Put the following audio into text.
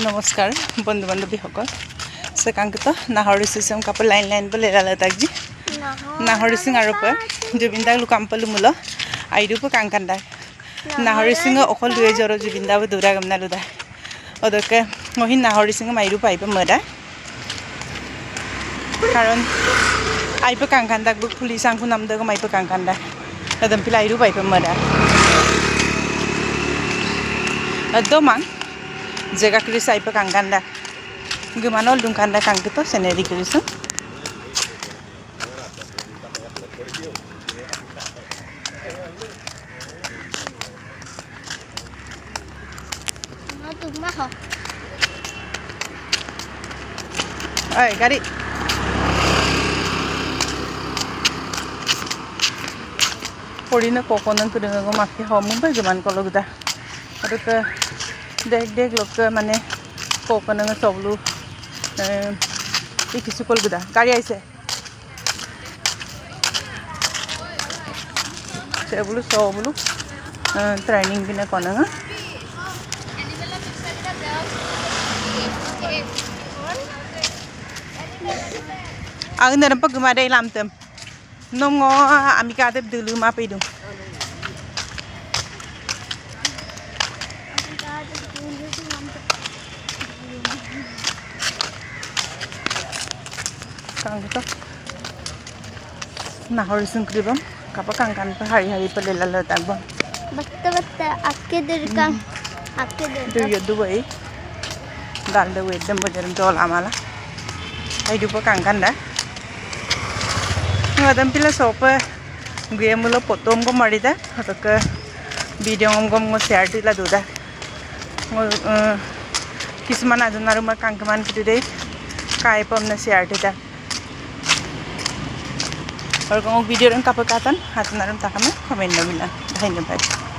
নমস্কাৰ বন্ধু বান্ধৱীসকল সেকাংকিত নাহৰি সিসম কাপৰ লাইন লাইন বলে লালাতাকজি নাহৰি সিং আৰু প জুবিনদাক লুকাম পলু মুল আইৰুপ কাংকান্দা নাহৰি সিং অকল দুই জৰ জুবিনদাব দুৰা গমনা লুদা অদকে মহিন নাহৰি সিং মাইৰু পাইব মদা কাৰণ আইপ কাংকান্দাক বু পুলিচ আংকু নামদগ মাইপ কাংকান্দা এদম পিলা আইৰু পাইব মদা adoman jaga kris aipa kangkanda gemanol dungkanda kangkito seneri krisu oi gari porina kokonan kudengo makki homu ba geman kologda aduk দেখ লোক মানে কোকনে সবলু এই কিছু কলগুদা গাড়ি আইছে সেগুলো সবলু ট্রেনিং বিনা কোনা আং নেরম পগমা দে লামতম নম আমি কাদে দুলু মা পেদু kangkito nahori singkribam kapa kangkan pa hari-hari pelelala tagbam batta akke der du yodu bai dal de wedem bojaram jol amala ai du pa kangkan da ngadam pila sopa gemulo potom ko marida ataka video ngom share dila duda kisman ajunaru ma kangkaman kitu dei kai pom na share dida और कौन video रंग copper कातन हाथ नरम ताकमे comment न मिला धन्यवाद।